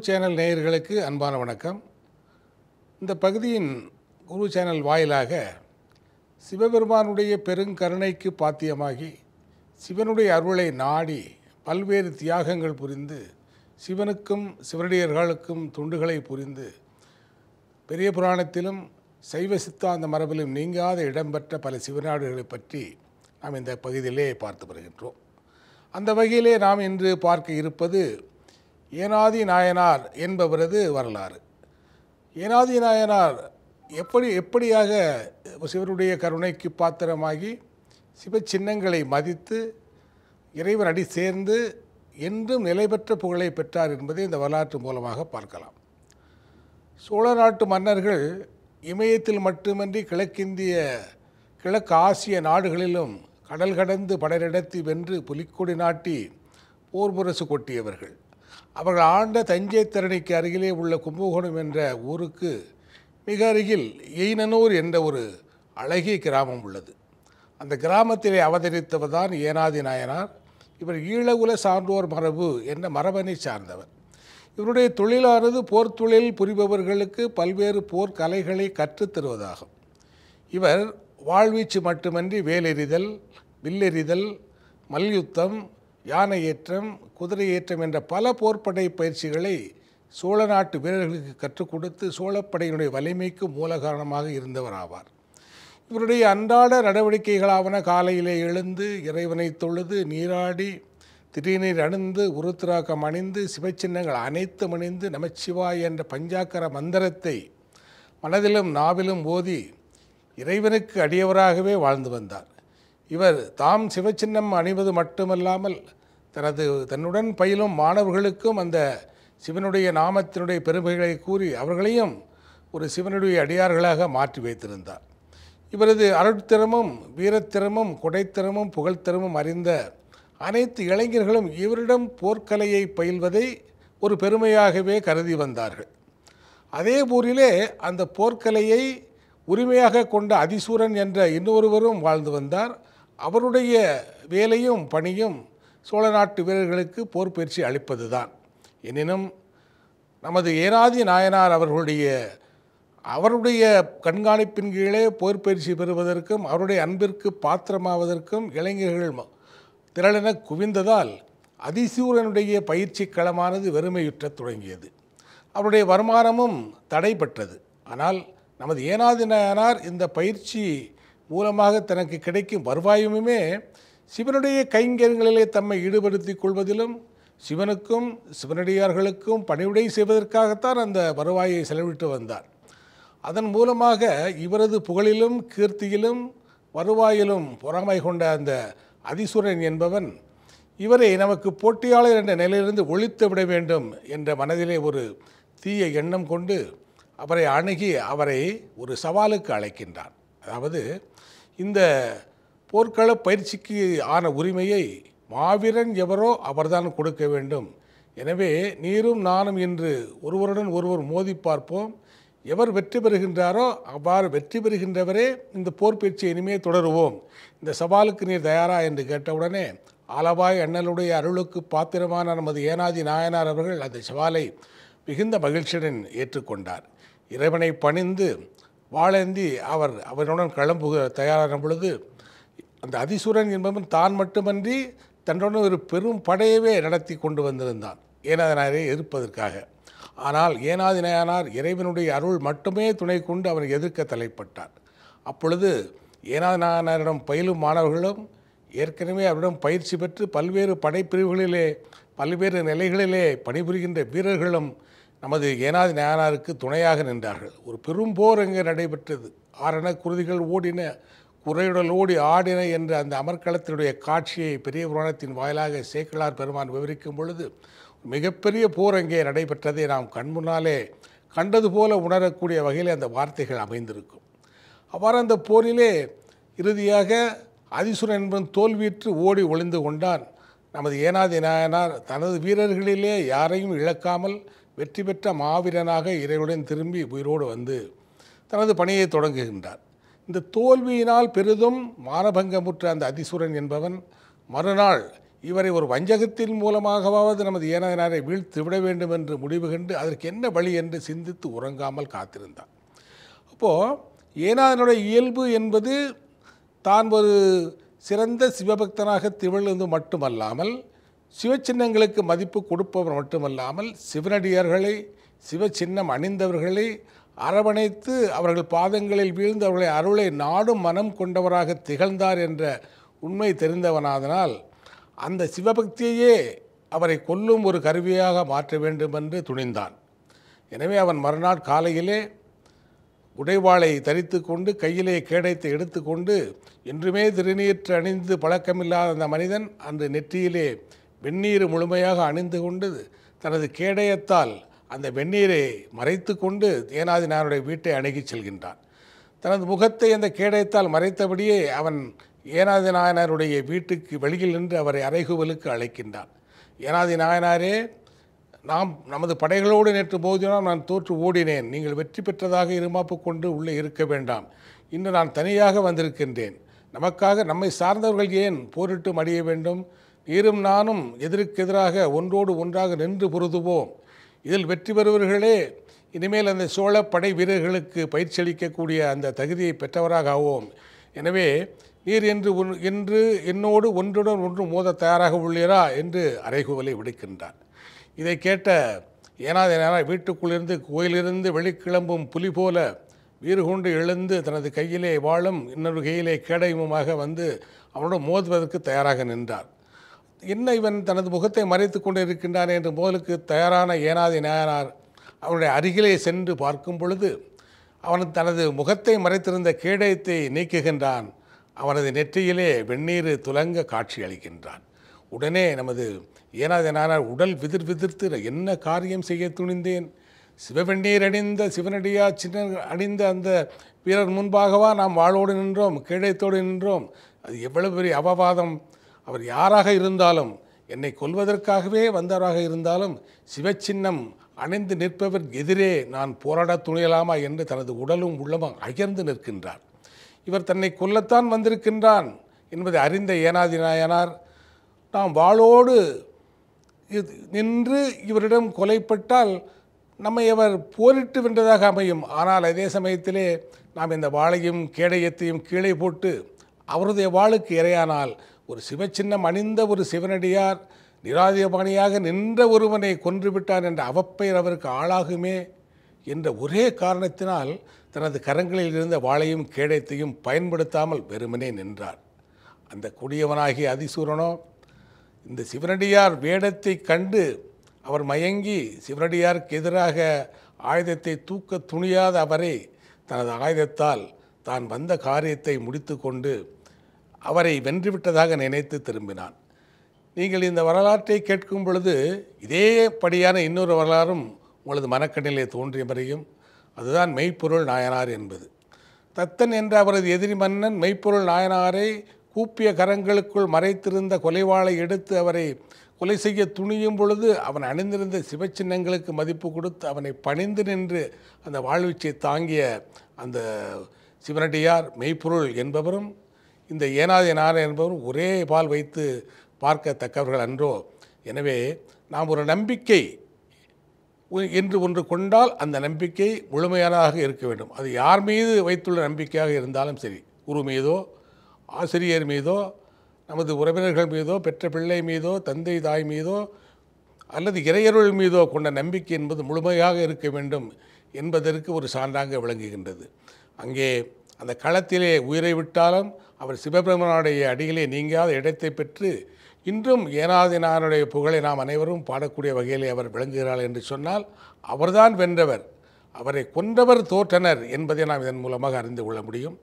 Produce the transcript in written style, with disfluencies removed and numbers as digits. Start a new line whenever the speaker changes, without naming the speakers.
Channel நேயர்களுக்கு அன்பான வணக்கம். இந்த பகுதியின் குரு சேனல் வாயிலாக சிவபெருமானுடைய பெருங்கருணைக்கு பாத்தியமாகி சிவனுடைய அருளை நாடி பல்வேறு தியாகங்கள் புரிந்து சிவனுக்கும் சிவனடியர்களுக்கும் தொண்டுகளை புரிந்து பெரிய புராணத்திலும் சைவ சித்தாந்த மரபிலும் நீங்காத இடம்பெற்ற பல சிவநாடுகளை பற்றி நாம் இந்த பகுதியிலே பார்த்து வருகின்றோம். அந்த வகையிலே நாம் இன்று பார்க்க இருப்பது ஏனாதி நாயனார் என்பவரது வரலாறு. ஏனாதி நாயனார் எப்படியாக சிவனுடைய கருணைக்கு பாத்திரமாகி சிவ சின்னங்களை மதித்து இறைவன் அடி சேர்ந்து என்றும் நிலை பெற்ற புகழை பெற்றார் என்பதை இந்த வரலாற்று மூலமாக பார்க்கலாம். சோழ நாட்டு மன்னர்கள் இமயத்தில் மட்டுமன்றி கிழக்கு ஆசிய நாடுகளிலும் கடல் கடந்து படரெடுத்து வென்று புலிக்கொடி நாட்டி போர் முரசு கொட்டியவர்கள். அவர்கள் ஆண்ட தஞ்சை தரணிக்கு அருகிலே உள்ள கும்பகோணம் என்ற ஊருக்கு மிக அருகில் எயினனூர் என்ற ஒரு அழகிய கிராமம் உள்ளது. அந்த கிராமத்திலே அவதரித்தவர் தான் ஏனாதி நாயனார். இவர் ஈழகுல சான்றோர் மரபு என்ற மரபனை சார்ந்தவர். இவருடைய தொழிலானது போர் தொழில் புரிபவர்களுக்கு பல்வேறு போர் கலைகளை கற்றுத்தருவதாகும். இவர் வாழ்வீச்சு மட்டுமன்றி வேலெறிதல், வில்லெறிதல், மல்யுத்தம், யானை ஏற்றம், குதிரை ஏற்றம் என்ற பல போர்ப்படை பயிற்சிகளை சோழ நாட்டு வீரர்களுக்கு கற்றுக் கொடுத்து சோழப்படையினுடைய வலிமைக்கு மூல காரணமாக இருந்தவர் ஆவார். இவருடைய அன்றாட நடவடிக்கைகளாவன காலையிலே எழுந்து இறைவனை தொழுது நீராடி திருநீர் அணிந்து உருத்திராக்கம் அணிந்து சிவச்சின்னங்கள் அனைத்தும் அணிந்து நமச்சிவாய் என்ற பஞ்சாக்கர மந்திரத்தை மனதிலும் நாவிலும் ஓதி இறைவனுக்கு அடியவராகவே வாழ்ந்து வந்தார். இவர் தாம் சிவச்சின்னம் அணிவது மட்டுமல்லாமல் தன்னுடன் பயிலும் மாணவர்களுக்கும் அந்த சிவனுடைய நாமத்தினுடைய பெருமைகளை கூறி அவர்களையும் ஒரு சிவனுடைய அடியார்களாக மாற்றி வைத்திருந்தார். இவரது அருட்திறமும் வீரத்திறமும் கொடைத்திறமும் புகழ்த்திறமும் அறிந்த அனைத்து இளைஞர்களும் இவரிடம் போர்க்கலையை பயில்வதை ஒரு பெருமையாகவே கருதி வந்தார்கள். அதே ஊரிலே அந்த போர்க்கலையை உரிமையாக கொண்ட அதிசூரன் என்ற இன்னொருவரும் வாழ்ந்து வந்தார். அவருடைய வேலையும் பணியும் சோழ நாட்டு வீரர்களுக்கு போர் பயிற்சி அளிப்பது தான். எனினும் நமது ஏனாதி நாயனார் அவருடைய கண்காணிப்பின் கீழே போர் பயிற்சி பெறுவதற்கும் அவருடைய அன்பிற்கு பாத்திரமாவதற்கும் இளைஞர்கள் திரளென குவிந்ததால் அதிசூரனுடைய பயிற்சி களமானது வெறுமையுற்ற தொடங்கியது. அவருடைய வருமானமும் தடைப்பட்டது. ஆனால் நமது ஏனாதி நாயனார் இந்த பயிற்சி மூலமாக தனக்கு கிடைக்கும் வருவாயுமே சிவனுடைய கைங்கரியங்களிலே தம்மை ஈடுபடுத்திக் கொள்வதிலும் சிவனுக்கும் சிவனடியார்களுக்கும் பணிவிடை செய்வதற்காகத்தான் அந்த வருவாயை செலவிட்டு வந்தார். அதன் மூலமாக இவரது புகழிலும் கீர்த்தியிலும் வருவாயிலும் பொறாமை கொண்ட அந்த அதிசூரன் என்பவன் இவரை நமக்கு போட்டியாளர் என்ற நிலையிலிருந்து ஒழித்து விட வேண்டும் என்ற மனதிலே ஒரு தீய எண்ணம் கொண்டு அவரை அணுகி அவரை ஒரு சவாலுக்கு அழைக்கின்றான். அதாவது இந்த போர்க்கள பயிற்சிக்கு ஆன உரிமையை மாவீரன் எவரோ அவர்தான் கொடுக்க வேண்டும். எனவே நீரும் நானும் இன்று ஒருவருடன் ஒருவர் மோதி பார்ப்போம். எவர் வெற்றி பெறுகின்றாரோ அவ்வாறு வெற்றி பெறுகின்றவரே இந்த போர் பயிற்சியை இனிமேல் தொடருவோம். இந்த சவாலுக்கு நீர் தயாரா என்று கேட்டவுடனே ஆலவாய் அண்ணலுடைய அருளுக்கு பாத்திரமான நமது ஏனாதி நாயனார் அவர்கள் அந்த சவாலை மிகுந்த மகிழ்ச்சியுடன் ஏற்றுக்கொண்டார். இறைவனை பணிந்து வாழேந்தி அவருடன் கிளம்புக தயாரான பொழுது அந்த அதிசூரன் என்பவன் தான் மட்டுமன்றி தன்னுடன் ஒரு பெரும் படையவே நடத்தி கொண்டு வந்திருந்தான் ஏனாதி நாயரை எதிர்ப்பதற்காக. ஆனால் ஏனாதி நாயனார் இறைவனுடைய அருள் மட்டுமே துணை கொண்டு அவனை எதிர்க்க தலைப்பட்டார். அப்பொழுது ஏனாதி நாயனாரிடம் பயிலும் மாணவர்களும் ஏற்கனவே அவரிடம் பயிற்சி பெற்று பல்வேறு படைப்பிரிவுகளிலே பல்வேறு நிலைகளிலே பணிபுரிகின்ற வீரர்களும் நமது ஏனாதி நாயனாருக்கு துணையாக நின்றார்கள். ஒரு பெரும் போர் அங்கே நடைபெற்றது. ஆரண குருதிகள் ஓடின, குறையுடல் ஓடி ஆடின என்ற அந்த அமர்க்களத்தினுடைய காட்சியை பெரிய புராணத்தின் வாயிலாக சேக்கிழார் பெருமான் விவரிக்கும் பொழுது மிகப்பெரிய போர் அங்கே நடைபெற்றதை நாம் கண்முன்னாலே கண்டது போல உணரக்கூடிய வகையில் அந்த வார்த்தைகள் அமைந்திருக்கும். அவ்வாறு அந்த போரிலே இறுதியாக அதிசூரன் என்பவன் தோல்வியுற்று ஓடி ஒளிந்து கொண்டான். நமது ஏனாதி நாயனார் தனது வீரர்களிலே யாரையும் இழக்காமல் வெற்றி பெற்ற மாவீரனாக இறைவனுடன் திரும்பி உயிரோடு வந்து தனது பணியை தொடங்குகின்றார். இந்த தோல்வியினால் பெரிதும் மானபங்கமுற்ற அந்த அதிசூரன் என்பவன் மறுநாள் இவரை ஒரு வஞ்சகத்தின் மூலமாகவாவது நமது ஏனாதினாரை வீழ்த்து விட வேண்டும் என்று முடிவு கண்டு அதற்கு என்ன வழி என்று சிந்தித்து உறங்காமல் காத்திருந்தார். அப்போது ஏனாதினுடைய இயல்பு என்பது தான் ஒரு சிறந்த சிவபக்தனாக திகழ்வது மட்டுமல்லாமல், சிவச்சின்னங்களுக்கு மதிப்பு கொடுப்பவர் மட்டுமல்லாமல், சிவனடியார்களை சிவச்சின்னம் அணிந்தவர்களை அரவணைத்து அவர்கள் பாதங்களில் வீழ்ந்து அவர்களை அருளை நாடும் மனம் கொண்டவராக திகழ்ந்தார் என்ற உண்மை தெரிந்தவனாதனால் அந்த சிவபக்தியையே அவரை கொல்லும் ஒரு கருவியாக மாற்ற வேண்டும் என்று துணிந்தான். எனவே அவன் மறுநாள் காலையிலே உடைவாளை தரித்து கொண்டு கையிலே கேடயத்தை எடுத்துக்கொண்டு, என்றுமே திருநீற்று அணிந்து பழக்கமில்லாத அந்த மனிதன் அன்று நெற்றியிலே வெந்நீர் முழுமையாக அணிந்து கொண்டு தனது கேடயத்தால் அந்த வெந்நீரை மறைத்து கொண்டு ஏனாதினாருடைய வீட்டை அணுகி செல்கின்றான். தனது முகத்தை அந்த கேடயத்தால் மறைத்தபடியே அவன் ஏனாதி நாயனாருடைய வீட்டுக்கு வெளியில் நின்று அவரை அறைகூவலுக்கு அழைக்கின்றான். ஏனாதி நாயனாரே, நமது படைகளோடு நேற்று மோதினால் நான் தோற்று ஓடினேன். நீங்கள் வெற்றி பெற்றதாக இருமாப்பு கொண்டு உள்ளே இருக்க வேண்டாம். இன்று நான் தனியாக வந்திருக்கின்றேன். நமக்காக நம்மை சார்ந்தவர்கள் ஏன் போரிட்டு மடிய வேண்டும்? நீரும் நானும் எதிர்க்கெதிராக ஒன்றோடு ஒன்றாக நின்று பொருதுவோம். இதில் வெற்றி பெறுவர்களே இனிமேல் அந்த சோழ படை வீரர்களுக்கு பயிற்சி அளிக்கக்கூடிய அந்த தகுதியை பெற்றவராக ஆவோம். எனவே நீர் என்று என்னோடு ஒன்றுடன் ஒன்று மோத தயாராக உள்ளீரா என்று அறைகூவலை விடுக்கின்றார். இதை கேட்ட ஏனாதினார் வீட்டுக்குள்ளிருந்து கோயிலிருந்து வெளிக்கிளம்பும் புலி போல வீறு கொண்டு எழுந்து தனது கையிலே வாளும் இன்னொரு கையிலே கேடயமுமாக வந்து அவனோடு மோதுவதற்கு தயாராக நின்றார். என்ன இவன் தனது முகத்தை மறைத்து கொண்டு இருக்கின்றான் என்று மோதலுக்கு தயாரான ஏனாதி நாயனார் அவனுடைய அருகிலே சென்று பார்க்கும் பொழுது அவன் தனது முகத்தை மறைத்திருந்த கேடயத்தை நீக்குகின்றான். அவனது நெற்றியிலே வெந்நீர் துலங்க காட்சி அளிக்கின்றான். உடனே நமது ஏனாதி நாயனார் உடல் விதிர்த்து என்ன காரியம் செய்ய துணிந்தேன்? சிவவெந்நீர் அணிந்த சிவனடியா சின்ன அணிந்த அந்த வீரர் முன்பாகவா நாம் வாளோடு நின்றோம், கேடயத்தோடு நின்றோம்? அது எவ்வளவு பெரிய அபவாதம்! அவர் யாராக இருந்தாலும், என்னை கொல்வதற்காகவே வந்தவராக இருந்தாலும், சிவச்சின்னம் அணிந்து நிற்பவர் எதிரே நான் போராட துணியலாமா என்று தனது உடலும் உள்ளமும் அயர்ந்து நிற்கின்றார். இவர் தன்னை கொல்லத்தான் வந்திருக்கின்றான் என்பதை அறிந்த ஏனாதி நாயனார் நாம் வாளோடு நின்று இவரிடம் கொலைப்பட்டால் நம்மை அவர் போரிட்டு வென்றதாக அமையும். ஆனால் அதே சமயத்திலே நாம் இந்த வாளையும் கேடயத்தையும் கீழே போட்டு அவருடைய வாளுக்கு இரையானால் ஒரு சிவச்சின்னம் அணிந்த ஒரு சிவனடியார் நிராயுதபாணியாக நின்ற ஒருவனை கொன்றுவிட்டான் என்ற அவப்பெயர் அவருக்கு ஆளாகுமே என்ற ஒரே காரணத்தினால் தனது கரங்களில் இருந்த வாளையும் கேடயத்தையும் பயன்படுத்தாமல் வெறுமனே நின்றார். அந்த கொடியவனாகிய அதிசூரனோ இந்த சிவனடியார் வேடத்தை கண்டு அவர் மயங்கி சிவனடியாருக்கு எதிராக ஆயுதத்தை தூக்க துணியாத அவரை தனது ஆயுதத்தால் தான் வந்த காரியத்தை முடித்து கொண்டு அவரை வென்றுவிட்டதாக நினைத்து திரும்பினான். நீங்கள் இந்த வரலாற்றை கேட்கும் பொழுது இதே படியான இன்னொரு வரலாறும் உங்களது மனக்கண்ணிலே தோன்றியவரையும், அதுதான் மெய்ப்பொருள் நாயனார் என்பது. தத்தன் என்ற அவரது எதிரி மன்னன் மெய்ப்பொருள் நாயனாரை கூப்பிய கரங்களுக்குள் மறைத்திருந்த கொலைவாளை எடுத்து அவரை கொலை செய்ய துணியும் பொழுது அவன் அணிந்திருந்த சிவச்சின்னங்களுக்கு மதிப்பு கொடுத்து அவனை பணிந்து நின்று அந்த வாழ்வீச்சை தாங்கிய அந்த சிவனடியார் மெய்ப்பொருள் என்பவரும் இந்த ஏனாதி நாயனார் என்பவரும் ஒரே பால் வைத்து பார்க்கத்தக்கவர்கள் அன்றோ? எனவே நாம் ஒரு நம்பிக்கை என்று ஒன்று கொண்டால் அந்த நம்பிக்கை முழுமையானதாக இருக்க வேண்டும். அது யார் மீது வைத்துள்ள நம்பிக்கையாக இருந்தாலும் சரி, குரு மீதோ ஆசிரியர் மீதோ நமது உறவினர்கள் மீதோ பெற்ற பிள்ளை மீதோ தந்தை தாய் மீதோ அல்லது இறையருள் மீதோ கொண்ட நம்பிக்கை என்பது முழுமையாக இருக்க வேண்டும் என்பதற்கு ஒரு சான்றாக விளங்குகின்றது. அங்கே அந்த களத்திலே உயிரை விட்டாலும் அவர் சிவபெருமானுடைய அடியிலே நீங்காத இடத்தை பெற்று இன்றும் ஏனாதி நாயனாருடைய புகழை நாம் அனைவரும் பாடக்கூடிய வகையிலே அவர் விளங்குகிறார் என்று சொன்னால் அவர்தான் வென்றவர். அவரை கொன்றவர் தோற்றனர் என்பதை நாம் இதன் மூலமாக அறிந்து கொள்ள முடியும்.